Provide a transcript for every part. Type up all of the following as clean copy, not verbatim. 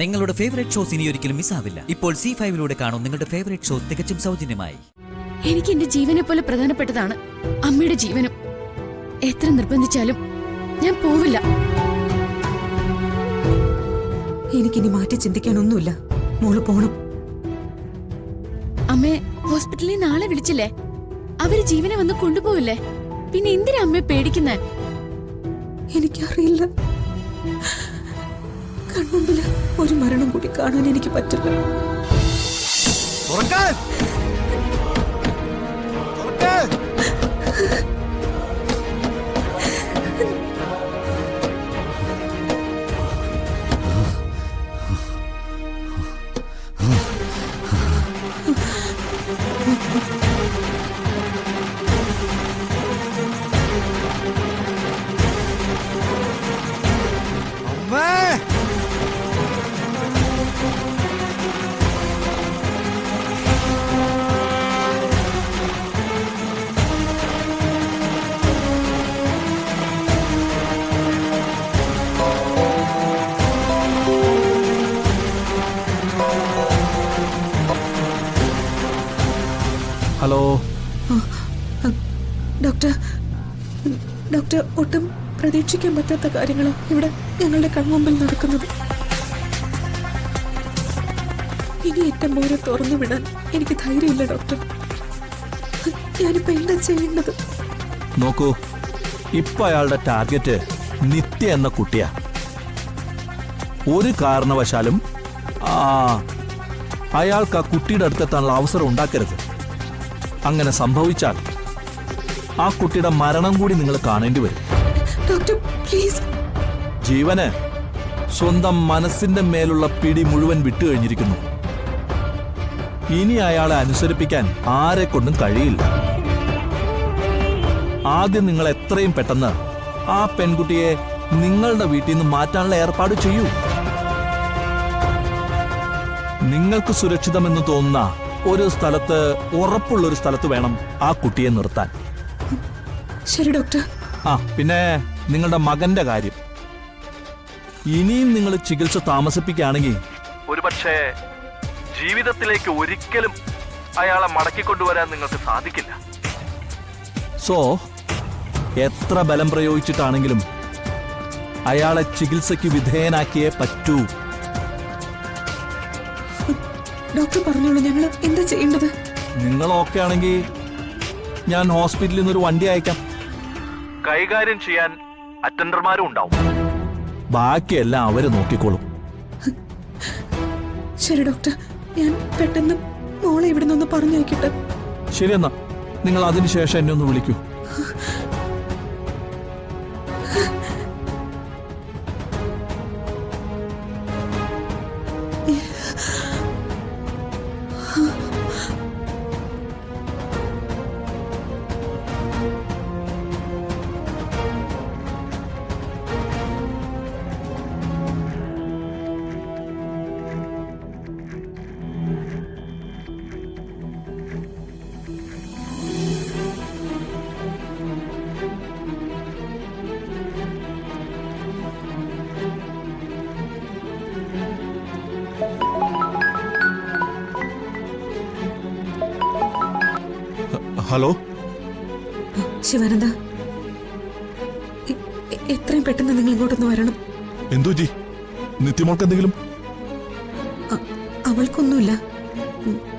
നിങ്ങളുടെ favourite shows ഇനി ഒരിക്കലും മിസ്സാവില്ല. ഇപ്പോൾ C5 കാണും നിങ്ങളുടെ ഫേവറേറ്റ് ഷോസ് തികച്ചും സൗജന്യമായി. എനിക്ക് എന്റെ ജീവനെ പോലെ പ്രധാനപ്പെട്ടതാണ് അമ്മയുടെ ജീവനും. എത്ര നിർബന്ധിച്ചാലും ഞാൻ പോവില്ല. എനിക്കിനി മാറ്റി ചിന്തിക്കാനൊന്നുമില്ല. മോള് പോണം. അമ്മേ ഹോസ്പിറ്റലിൽ നാളെ വിളിച്ചില്ലേ? അവര് ജീവനെ വന്ന് കൊണ്ടുപോവില്ലേ? പിന്നെ എന്തിനാ അമ്മയെ പേടിക്കുന്നേ? എനിക്കറിയില്ല. കൺമുമ്പില് ഒരു മരണം കൂടി കാണാൻ എനിക്ക് പറ്റില്ല. ഹലോ ഡോക്ടർ, ഒട്ടും പ്രതീക്ഷിക്കാൻ പറ്റാത്ത കാര്യങ്ങളാണ് ഇവിടെ ഞങ്ങളുടെ കൺമുമ്പിൽ നടക്കുന്നത്. ഇനി ഏറ്റവും മോരെ തുറന്നു വിടാൻ എനിക്ക് ധൈര്യമില്ല ഡോക്ടർ. ഞാനിപ്പോ എന്താ ചെയ്യേണ്ടത്? നോക്കൂ, ഇപ്പൊ അയാളുടെ ടാർഗറ്റ് നിത്യ എന്ന കുട്ടിയാ. ഒരു കാരണവശാലും അയാൾക്ക് ആ കുട്ടിയുടെ അടുത്തെത്താനുള്ള അവസരം ഉണ്ടാക്കരുത്. അങ്ങനെ സംഭവിച്ചാൽ ആ കുട്ടിയുടെ മരണം കൂടി നിങ്ങൾ കാണേണ്ടി വരും. Doctor please. ജീവന് സ്വന്തം മനസ്സിന്റെ മേലുള്ള പിടി മുഴുവൻ വിട്ടുകഴിഞ്ഞിരിക്കുന്നു. ഇനി അയാളെ അനുസരിപ്പിക്കാൻ ആരെ കൊണ്ടും കഴിയില്ല. ആദ്യം നിങ്ങൾ എത്രയും പെട്ടെന്ന് ആ പെൺകുട്ടിയെ നിങ്ങളുടെ വീട്ടിൽ നിന്ന് മാറ്റാനുള്ള ഏർപ്പാട് ചെയ്യൂ. നിങ്ങൾക്ക് സുരക്ഷിതമെന്ന് തോന്നുന്ന ഒരു സ്ഥലത്ത്, ഉറപ്പുള്ളൊരു സ്ഥലത്ത് വേണം ആ കുട്ടിയെ നിർത്താൻ. ശരി ഡോക്ടർ. പിന്നെ നിങ്ങളുടെ മകന്റെ കാര്യം, ഇനിയും നിങ്ങൾ ചികിത്സ താമസിപ്പിക്കുകയാണെങ്കിൽ ഒരുപക്ഷെ ജീവിതത്തിലേക്ക് ഒരിക്കലും അയാളെ മടക്കിക്കൊണ്ടുവരാൻ നിങ്ങൾക്ക് സാധിക്കില്ല. സോ എത്ര ബലം പ്രയോഗിച്ചിട്ടാണെങ്കിലും അയാളെ ചികിത്സയ്ക്ക് വിധേയനാക്കിയേ പറ്റൂ. ഡോക്ടർ പറഞ്ഞോളൂ, ഞങ്ങൾ എന്താ ചെയ്യേണ്ടത്? നിങ്ങൾ ഓക്കെ ആണെങ്കിൽ ഞാൻ ഹോസ്പിറ്റലിൽ നിന്നൊരു വണ്ടി അയക്കാം. കൈകാര്യം ചെയ്യാൻ അറ്റൻഡർമാരും ഉണ്ടാവും. ബാക്കിയെല്ലാം അവര് നോക്കിക്കോളും. ശരി ഡോക്ടർ, ഞാൻ പെട്ടെന്ന് മോളെ ഇവിടെ നിന്ന് പറഞ്ഞു നോക്കിട്ടെ. ശരി, എന്നാ നിങ്ങൾ അതിനുശേഷം എന്നെ ഒന്ന് വിളിക്കൂ. ഹലോ ശിവാനന്ദ, എത്രയും പെട്ടെന്ന് നിങ്ങൾ ഇങ്ങോട്ടൊന്ന് വരണം. എന്തോ ജി, നിത്യമോൾക്ക് എന്തെങ്കിലും? അവൾക്കൊന്നുമില്ല.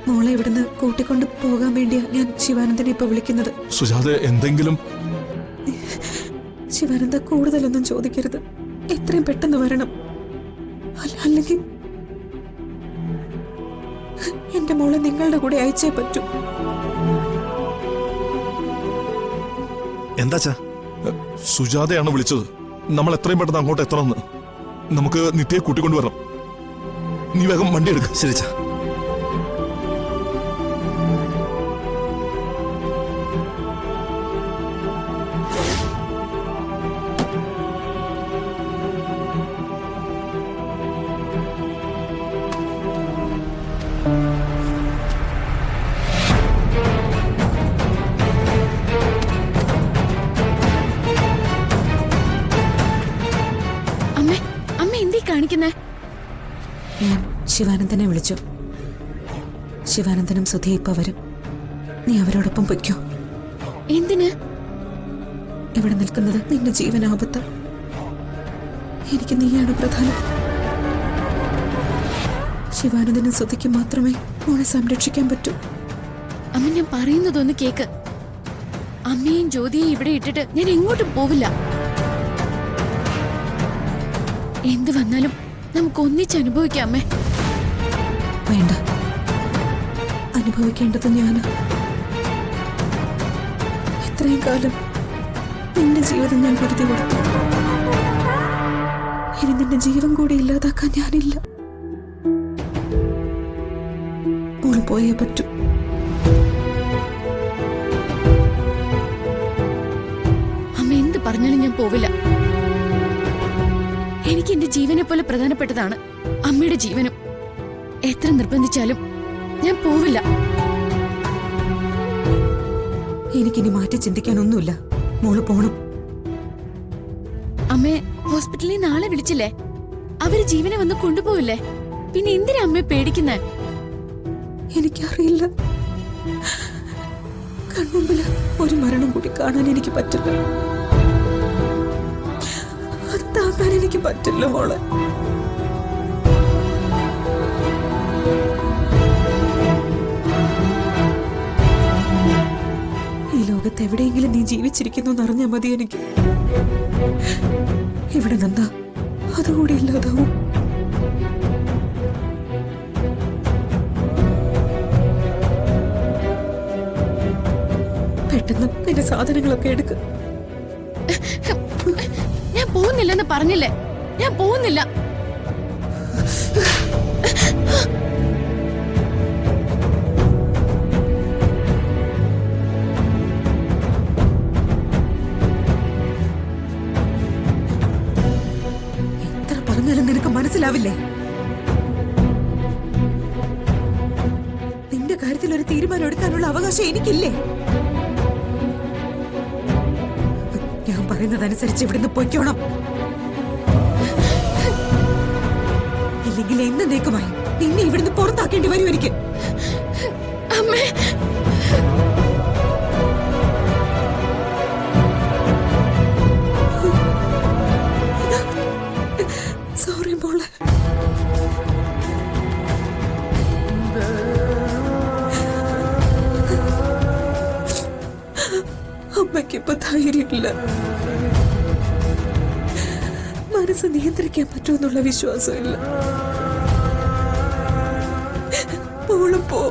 മോളെ ഇവിടുന്ന് കൂട്ടിക്കൊണ്ട് പോകാൻ വേണ്ടിയാ ഞാൻ ശിവാനന്ദനെ ഇപ്പൊ വിളിക്കുന്നത്. സുജാത, എന്തെങ്കിലും? ശിവാനന്ദ, കൂടുതലൊന്നും ചോദിക്കരുത്. എത്രയും പെട്ടെന്ന് വരണം. അല്ലെങ്കിൽ എന്റെ മോളെ നിങ്ങളുടെ കൂടെ അയച്ചേ പറ്റൂ. എന്താ സുജാതയാണ് വിളിച്ചത്. നമ്മൾ എത്രയും പെട്ടെന്ന് അങ്ങോട്ട് എത്തണമെന്ന്. നമുക്ക് നിത്യയെ കൂട്ടിക്കൊണ്ടുവരണം. നീ വേഗം വണ്ടി എടുക്ക. ശരി ചാ. ഞാൻ ശിവാനന്ദനെ വിളിച്ചു. ശിവാനന്ദനും സുധി ഇപ്പൊ വരും. നീ അവരോടൊപ്പം പൊയ്ക്കോ. എന്തിന്? ഇവിടെ നിൽക്കുന്നത് നിന്റെ ജീവനാപത്ത്. എനിക്ക് നീയാണ് പ്രധാനം. ശിവാനന്ദനും സുധിക്കും മാത്രമേ മോളെ സംരക്ഷിക്കാൻ പറ്റൂ. അമ്മ, ഞാൻ പറയുന്നതൊന്ന് കേക്ക്. അമ്മയും ജ്യോതിയെയും ഇവിടെ ഇട്ടിട്ട് ഞാൻ എങ്ങോട്ടും പോവില്ല. എന്ത് വന്നാലും നമുക്ക് ഒന്നിച്ച് അനുഭവിക്കാം അമ്മേ. വേണ്ട, അനുഭവിക്കേണ്ടത് ഞാന്. ഇത്രയും കാലം നിന്റെ ജീവിതം ഞാൻ കരുതി കൊടുത്തു. ഇനി നിന്റെ ജീവൻ കൂടി ഇല്ലാതാക്കാൻ ഞാനില്ല. മോള് പോയേ പറ്റൂ. അമ്മ എന്ത് പറഞ്ഞാലും ഞാൻ പോവില്ല. എനിക്ക് എന്റെ ജീവനെ പോലെ പ്രധാനപ്പെട്ടതാണ് അമ്മയുടെ ജീവനും. എത്ര നിർബന്ധിച്ചാലും ഞാൻ പോവില്ല. എനിക്കിനി മാറ്റി ചിന്തിക്കാനൊന്നുമില്ല. മോള് പോണം. അമ്മേ, ഹോസ്പിറ്റലിൽ നാളെ വിളിച്ചില്ലേ? അവര് ജീവനെ വന്ന് കൊണ്ടുപോവില്ലേ? പിന്നെ എന്തിനാ അമ്മയെ പേടിക്കുന്നേ? എനിക്കറിയില്ല. കൺമുമ്പില് ഒരു മരണം കൂടി കാണാൻ എനിക്ക് പറ്റില്ല. അത് താങ്ങാൻ എനിക്ക് പറ്റില്ല മോളെ. ഈ ലോകത്ത് എവിടെയെങ്കിലും നീ ജീവിച്ചിരിക്കുന്നു എന്നറിഞ്ഞാൽ മതി എനിക്ക്. ഇവിടെ നിന്നാ അതുകൂടി ഇല്ലാതാവും. പെട്ടെന്ന് നിന്റെ സാധനങ്ങളൊക്കെ എടുക്ക്. ഞാൻ പോകുന്നില്ലെന്ന് പറഞ്ഞില്ലേ? ഞാൻ പോകുന്നില്ല. എത്ര പറഞ്ഞാലും നിനക്ക് മനസ്സിലാവില്ലേ? നിന്റെ കാര്യത്തിൽ ഒരു തീരുമാനം എടുക്കാനുള്ള അവകാശം എനിക്കില്ലേ? ഞാൻ പറയുന്നതനുസരിച്ച് ഇവിടുന്ന് പൊയ്ക്കോണം. ഇല്ലെങ്കിൽ എന്നേക്കുമായി നിന്നെ ഇവിടുന്ന് പുറത്താക്കേണ്ടി വരും എനിക്ക്. അമ്മേ, സോറി മോളെ. അമ്മയ്ക്കിപ്പോ ധൈര്യമില്ല. മനസ്സ് നിയന്ത്രിക്കാൻ പറ്റുമെന്നുള്ള വിശ്വാസമില്ല. മോള് പോ.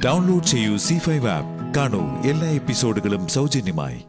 ഡൗൺലോഡ് ചെയ്യൂ C5 ആപ്പ്. കാണൂ എല്ലാ എപ്പിസോഡുകളും സൗജന്യമായി.